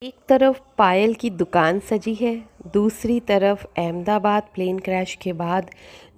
एक तरफ पायल की दुकान सजी है, दूसरी तरफ अहमदाबाद प्लेन क्रैश के बाद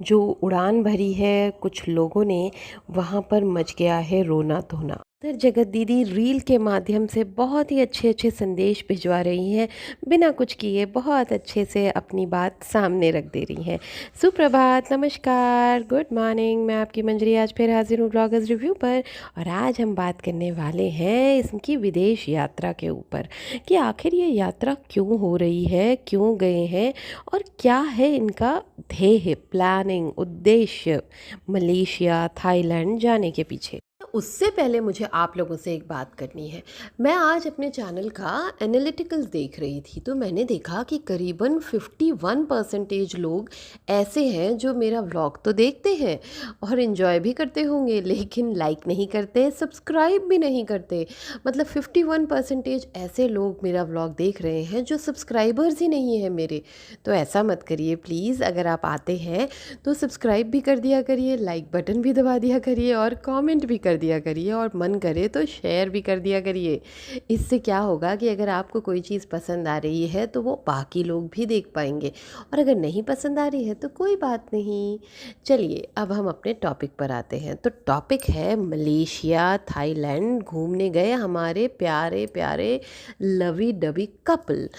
जो उड़ान भरी है कुछ लोगों ने, वहाँ पर मच गया है रोना धोना। उधर जगत दीदी रील के माध्यम से बहुत ही अच्छे अच्छे संदेश भिजवा रही हैं, बिना कुछ किए बहुत अच्छे से अपनी बात सामने रख दे रही हैं। सुप्रभात, नमस्कार, गुड मॉर्निंग। मैं आपकी मंजरी आज फिर हाजिर हूँ ब्लॉगर्स रिव्यू पर। और आज हम बात करने वाले हैं इसकी विदेश यात्रा के ऊपर कि आखिर ये यात्रा क्यों हो रही है, क्यों गए हैं और क्या है इनका ध्येय, प्लानिंग, उद्देश्य मलेशिया, थाईलैंड जाने के पीछे। तो उससे पहले मुझे आप लोगों से एक बात करनी है। मैं आज अपने चैनल का एनालिटिकल्स देख रही थी तो मैंने देखा कि करीबन 51% लोग ऐसे हैं जो मेरा व्लॉग तो देखते हैं और इन्जॉय भी करते होंगे, लेकिन लाइक नहीं करते, सब्सक्राइब भी नहीं करते। मतलब 51% ऐसे लोग मेरा व्लॉग देख रहे हैं जो सब्सक्राइबर्स ही नहीं है मेरे। तो ऐसा मत करिए प्लीज़, अगर आप आते हैं तो सब्सक्राइब भी कर दिया करिए, लाइक बटन भी दबा दिया करिए और कमेंट भी कर दिया करिए और मन करे तो शेयर भी कर दिया करिए। इससे क्या होगा कि अगर आपको कोई चीज़ पसंद आ रही है तो वो बाकी लोग भी देख पाएंगे, और अगर नहीं पसंद आ रही है तो कोई बात नहीं। चलिए अब हम अपने टॉपिक पर आते हैं। तो टॉपिक है मलेशिया, थाईलैंड घूमने गए हमारे प्यारे प्यारे लवी डबी कपल।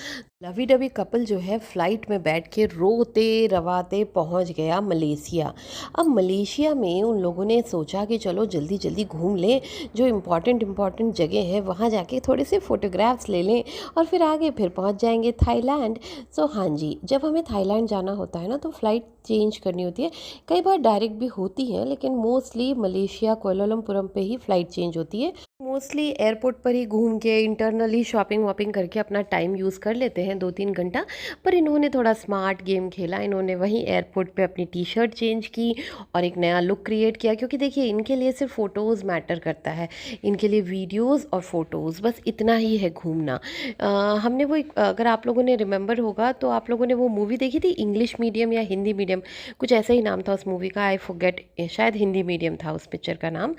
लवी डबी कपल जो है फ़्लाइट में बैठ के रोते रवाते पहुंच गया मलेशिया। अब मलेशिया में उन लोगों ने सोचा कि चलो जल्दी जल्दी घूम लें, जो इम्पॉर्टेंट जगह है वहाँ जाके थोड़े से फ़ोटोग्राफ्स ले लें और फिर आगे फिर पहुँच जाएंगे थाईलैंड। सो हाँ जी, जब हमें थाईलैंड जाना होता है ना तो फ़्लाइट चेंज करनी होती है। कई बार डायरेक्ट भी होती है, लेकिन मोस्टली मलेशिया कोलालमपुरम पे ही फ़्लाइट चेंज होती है। मोस्टली एयरपोर्ट पर ही घूम के इंटरनली शॉपिंग वॉपिंग करके अपना टाइम यूज़ कर लेते हैं 2-3 घंटा। पर इन्होंने थोड़ा स्मार्ट गेम खेला, इन्होंने वहीं एयरपोर्ट पे अपनी टी शर्ट चेंज की और एक नया लुक क्रिएट किया, क्योंकि देखिए इनके लिए सिर्फ फ़ोटोज़ मैटर करता है, इनके लिए वीडियोज़ और फ़ोटोज़ बस इतना ही है घूमना। हमने वो अगर आप लोगों ने रिमेंबर होगा तो आप लोगों ने वो मूवी देखी थी इंग्लिश मीडियम या हिंदी मीडियम, कुछ ऐसा ही नाम था उस मूवी का, आई फॉरगेट, शायद हिंदी मीडियम था उस पिक्चर का नाम।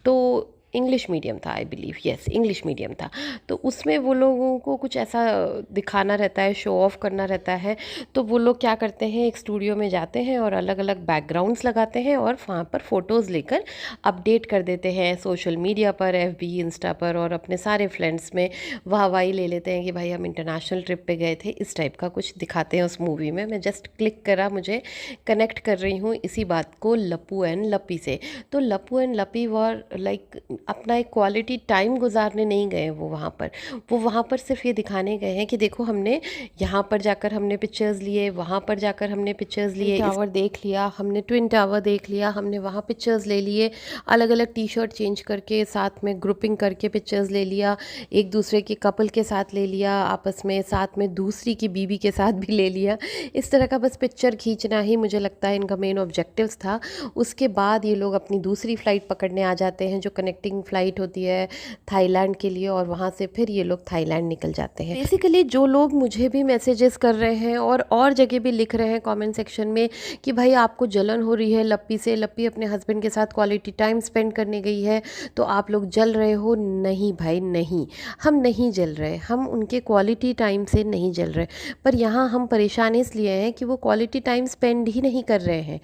तो इंग्लिश मीडियम था, I believe, yes English medium था। तो उसमें वो लोगों को कुछ ऐसा दिखाना रहता है, शो ऑफ करना रहता है। तो वो लोग क्या करते हैं, एक स्टूडियो में जाते हैं और अलग अलग बैकग्राउंड्स लगाते हैं और वहाँ पर फ़ोटोज़ लेकर अपडेट कर देते हैं सोशल मीडिया पर, एफबी, इंस्टा पर, और अपने सारे फ्रेंड्स में वाहवाही ले लेते हैं कि भाई हम इंटरनेशनल ट्रिप पे गए थे। इस टाइप का कुछ दिखाते हैं उस मूवी में। मैं जस्ट क्लिक करा, मुझे कनेक्ट कर रही हूँ इसी बात को लप्पू एंड लप्पी से। तो लप्पू एंड लप्पी वर लाइक अपना एक क्वालिटी टाइम गुजारने नहीं गए वो वहाँ पर सिर्फ ये दिखाने गए हैं कि देखो हमने यहाँ पर जाकर हमने पिक्चर्स लिए, वहाँ पर जाकर हमने पिक्चर्स लिए, टावर देख लिया हमने, ट्विन टावर देख लिया हमने, वहाँ पिक्चर्स ले लिए, अलग अलग टी शर्ट चेंज करके साथ में ग्रुपिंग करके पिक्चर्स ले लिया, एक दूसरे के कपल के साथ ले लिया आपस में, साथ में दूसरी की बीवी के साथ भी ले लिया। इस तरह का बस पिक्चर खींचना ही मुझे लगता है इनका मेन ऑब्जेक्टिव्स था। उसके बाद ये लोग अपनी दूसरी फ़्लाइट पकड़ने आ जाते हैं जो कनेक्टिंग फ़्लाइट होती है थाईलैंड के लिए, और वहाँ से फिर ये लोग थाईलैंड निकल जाते हैं। बेसिकली जो लोग मुझे भी मैसेजेस कर रहे हैं और जगह भी लिख रहे हैं कमेंट सेक्शन में कि भाई आपको जलन हो रही है लप्पी से, लप्पी अपने हस्बैंड के साथ क्वालिटी टाइम स्पेंड करने गई है तो आप लोग जल रहे हो। नहीं भाई नहीं, हम नहीं जल रहे, हम उनके क्वालिटी टाइम से नहीं जल रहे। पर यहाँ हम परेशान इसलिए हैं कि वो क्वालिटी टाइम स्पेंड ही नहीं कर रहे हैं।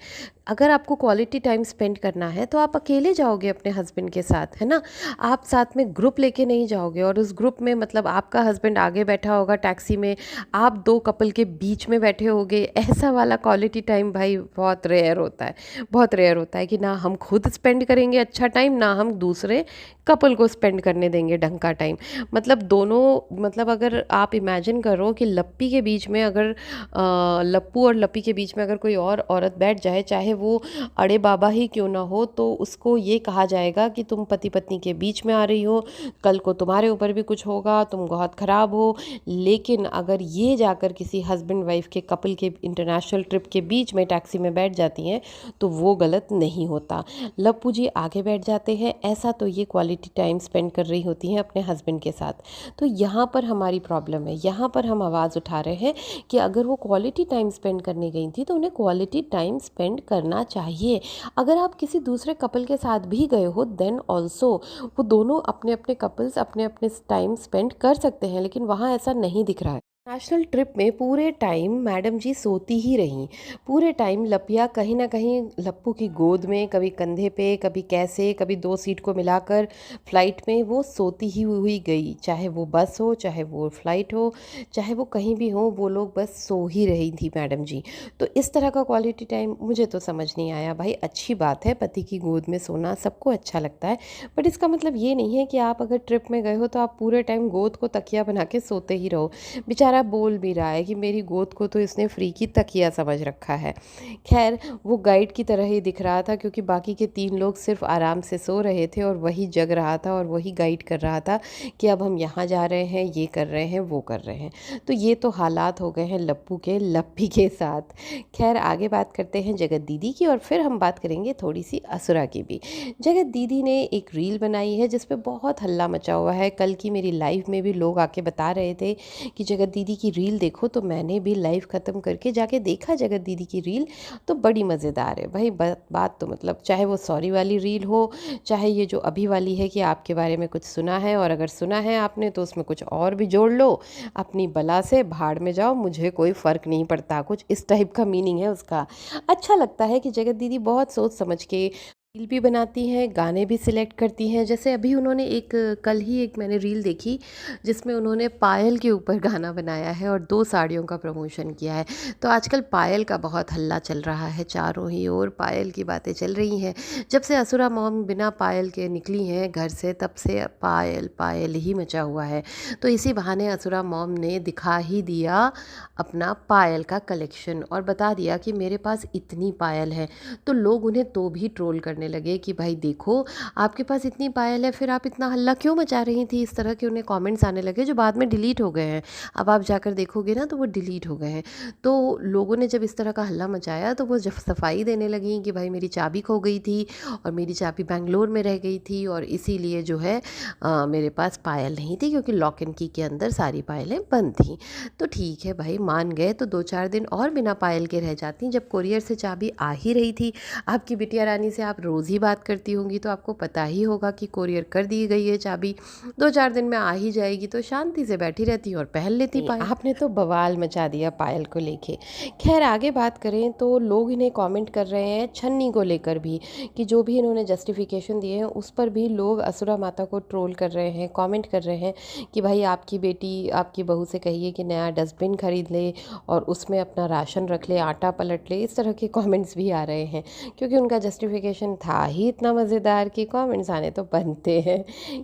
अगर आपको क्वालिटी टाइम स्पेंड करना है तो आप अकेले जाओगे अपने हस्बैंड के साथ, है ना। आप साथ में ग्रुप लेके नहीं जाओगे, और उस ग्रुप में मतलब आपका हस्बैंड आगे बैठा होगा टैक्सी में, आप दो कपल के बीच में बैठे होगे। ऐसा वाला क्वालिटी टाइम भाई बहुत रेयर होता है, बहुत रेयर होता है कि ना हम खुद स्पेंड करेंगे अच्छा टाइम, ना हम दूसरे कपल को स्पेंड करने देंगे ढंग का टाइम। मतलब दोनों, मतलब अगर आप इमेजिन करो कि लप्पी के बीच में अगर लप्पू और लप्पी के बीच में अगर कोई और औरत बैठ जाए, चाहे वो अड़े बाबा ही क्यों ना हो, तो उसको ये कहा जाएगा कि तुम पति पत्नी के बीच में आ रही हो, कल को तुम्हारे ऊपर भी कुछ होगा, तुम बहुत ख़राब हो। लेकिन अगर ये जाकर किसी हस्बैंड वाइफ के कपल के इंटरनेशनल ट्रिप के बीच में टैक्सी में बैठ जाती हैं तो वो गलत नहीं होता। लप्पू जी आगे बैठ जाते हैं, ऐसा तो ये क्वालिटी टाइम स्पेंड कर रही होती हैं अपने हस्बैंड के साथ। तो यहाँ पर हमारी प्रॉब्लम है, यहाँ पर हम आवाज़ उठा रहे हैं कि अगर वो क्वालिटी टाइम स्पेंड करने गई थी तो उन्हें क्वालिटी टाइम स्पेंड करना चाहिए। अगर आप किसी दूसरे कपल के साथ भी गए हो देन ऑल्सो वो दोनों अपने अपने कपल्स अपने अपने टाइम स्पेंड कर सकते हैं, लेकिन वहाँ ऐसा नहीं दिख रहा है। नेशनल ट्रिप में पूरे टाइम मैडम जी सोती ही रहीं। पूरे टाइम लपिया कहीं ना कहीं लप्पू की गोद में, कभी कंधे पे, कभी कैसे, कभी दो सीट को मिलाकर फ़्लाइट में वो सोती ही हुई गई। चाहे वो बस हो, चाहे वो फ़्लाइट हो, चाहे वो कहीं भी हो, वो लोग बस सो ही रही थी मैडम जी। तो इस तरह का क्वालिटी टाइम मुझे तो समझ नहीं आया। भाई अच्छी बात है, पति की गोद में सोना सबको अच्छा लगता है, बट इसका मतलब ये नहीं है कि आप अगर ट्रिप में गए हो तो आप पूरे टाइम गोद को तकिया बना के सोते ही रहो। बेचारा बोल भी रहा है कि मेरी गोद को तो इसने फ्री की तकिया समझ रखा है। खैर वो गाइड की तरह ही दिख रहा था, क्योंकि बाकी के 3 लोग सिर्फ आराम से सो रहे थे और वही जग रहा था और वही गाइड कर रहा था कि अब हम यहाँ जा रहे हैं, ये कर रहे हैं, वो कर रहे हैं। तो ये तो हालात हो गए हैं लप्पू के लप्पी के साथ। खैर आगे बात करते हैं जगत दीदी की, और फिर हम बात करेंगे थोड़ी सी असुरा की भी। जगत दीदी ने एक रील बनाई है जिस पे बहुत हल्ला मचा हुआ है। कल की मेरी लाइव में भी लोग आके बता रहे थे कि जगत दीदी की रील देखो, तो मैंने भी लाइव ख़त्म करके जाके देखा जगत दीदी की रील, तो बड़ी मज़ेदार है भाई। बात तो मतलब चाहे वो सॉरी वाली रील हो, चाहे ये जो अभी वाली है कि आपके बारे में कुछ सुना है, और अगर सुना है आपने तो उसमें कुछ और भी जोड़ लो, अपनी बला से भाड़ में जाओ, मुझे कोई फ़र्क नहीं पड़ता, कुछ इस टाइप का मीनिंग है उसका। अच्छा लगता है कि जगत दीदी बहुत सोच समझ के रील भी बनाती हैं, गाने भी सिलेक्ट करती हैं। जैसे अभी उन्होंने कल ही एक मैंने रील देखी जिसमें उन्होंने पायल के ऊपर गाना बनाया है और 2 साड़ियों का प्रमोशन किया है। तो आजकल पायल का बहुत हल्ला चल रहा है, चारों ही ओर पायल की बातें चल रही हैं। जब से असुरा मॉम बिना पायल के निकली हैं घर से, तब से पायल पायल ही मचा हुआ है। तो इसी बहाने असुरा मॉम ने दिखा ही दिया अपना पायल का कलेक्शन और बता दिया कि मेरे पास इतनी पायल है। तो लोग उन्हें तो भी ट्रोल करने लगे कि भाई देखो, आपके पास इतनी पायल है, फिर आप इतना हल्ला क्यों मचा रही थी। इस तरह के उन्हें कमेंट्स आने लगे जो बाद में डिलीट हो गए हैं। अब आप जाकर देखोगे ना तो वो डिलीट हो गए हैं। तो लोगों ने जब इस तरह का हल्ला मचाया तो वो जब सफाई देने लगी कि भाई मेरी चाबी खो गई थी और मेरी चाबी बेंगलोर में रह गई थी, और इसीलिए जो है मेरे पास पायल नहीं थी, क्योंकि लॉक एंड की के अंदर सारी पायलें बंद थी। तो ठीक है भाई, मान गए तो 2-4 दिन और बिना पायल के रह जाती। जब कोरियर से चाबी आ ही रही थी, आपकी बिटिया रानी से आप रोज़ ही बात करती होंगी तो आपको पता ही होगा कि कोरियर कर दी गई है चाबी, 2-4 दिन में आ ही जाएगी, तो शांति से बैठी रहती और पहन लेती पायल। आपने तो बवाल मचा दिया पायल को लेके। खैर आगे बात करें तो लोग इन्हें कमेंट कर रहे हैं छन्नी को लेकर भी, कि जो भी इन्होंने जस्टिफिकेशन दिए हैं उस पर भी लोग असुरा माता को ट्रोल कर रहे हैं, कमेंट कर रहे हैं कि भाई आपकी बेटी, आपकी बहू से कहिए कि नया डस्टबिन खरीद ले और उसमें अपना राशन रख ले, आटा पलट ले। इस तरह के कमेंट्स भी आ रहे हैं, क्योंकि उनका जस्टिफिकेशन था ही इतना मज़ेदार कि कमेंट्स आने तो बनते हैं।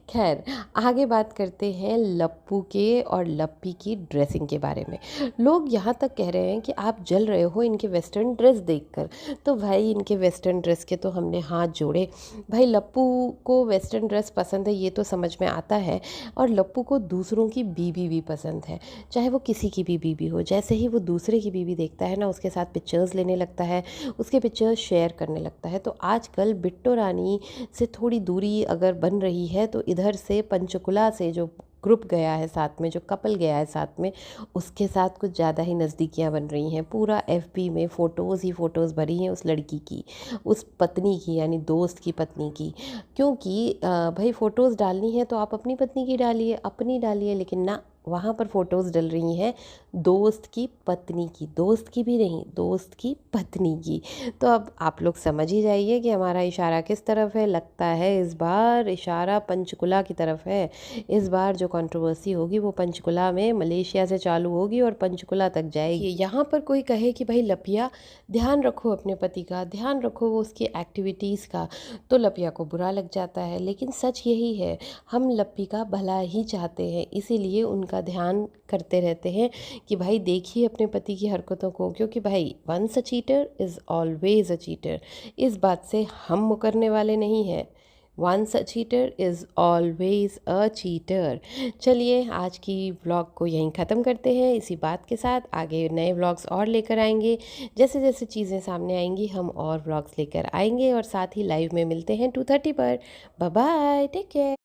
खैर आगे बात करते हैं लप्पू के और लप्पी की ड्रेसिंग के बारे में। लोग यहाँ तक कह रहे हैं कि आप जल रहे हो इनके वेस्टर्न ड्रेस देखकर। तो भाई इनके वेस्टर्न ड्रेस के तो हमने हाथ जोड़े। भाई लप्पू को वेस्टर्न ड्रेस पसंद है ये तो समझ में आता है, और लप्पू को दूसरों की बीबी भी पसंद है, चाहे वो किसी की भी बीबी हो। जैसे ही वो दूसरे की बीबी देखता है ना, उसके साथ पिक्चर्स लेने लगता है, उसके पिक्चर्स शेयर करने लगता है। तो आजकल बिट्टो रानी से थोड़ी दूरी अगर बन रही है तो इधर से पंचकुला से जो ग्रुप गया है साथ में, जो कपल गया है साथ में, उसके साथ कुछ ज़्यादा ही नज़दीकियाँ बन रही हैं। पूरा एफबी में फ़ोटोज़ ही फ़ोटोज़ भरी हैं उस लड़की की, उस पत्नी की, यानी दोस्त की पत्नी की। क्योंकि भाई फ़ोटोज़ डालनी है तो आप अपनी पत्नी की डालिए, अपनी डालिए, लेकिन ना, वहाँ पर फ़ोटोज़ डल रही हैं दोस्त की पत्नी की, दोस्त की भी नहीं, दोस्त की पत्नी की। तो अब आप लोग समझ ही जाइए कि हमारा इशारा किस तरफ है। लगता है इस बार इशारा पंचकुला की तरफ है। इस बार जो कंट्रोवर्सी होगी वो पंचकुला में मलेशिया से चालू होगी और पंचकुला तक जाएगी। यहाँ पर कोई कहे कि भाई लपिया ध्यान रखो अपने पति का, ध्यान रखो वो उसकी एक्टिविटीज़ का, तो लपिया को बुरा लग जाता है। लेकिन सच यही है, हम लप्पी का भला ही चाहते हैं, इसीलिए उनका ध्यान करते रहते हैं कि भाई देखिए अपने पति की हरकतों को, क्योंकि भाई once a cheater is always a cheater. इस बात से हम मुकरने वाले नहीं हैं। Once a cheater is always a cheater. चलिए आज की व्लॉग को यहीं ख़त्म करते हैं। इसी बात के साथ आगे नए व्लॉग्स और लेकर आएंगे। जैसे जैसे चीज़ें सामने आएंगी हम और व्लॉग्स लेकर आएंगे, और साथ ही लाइव में मिलते हैं 2:30 पर। Bye bye, take care.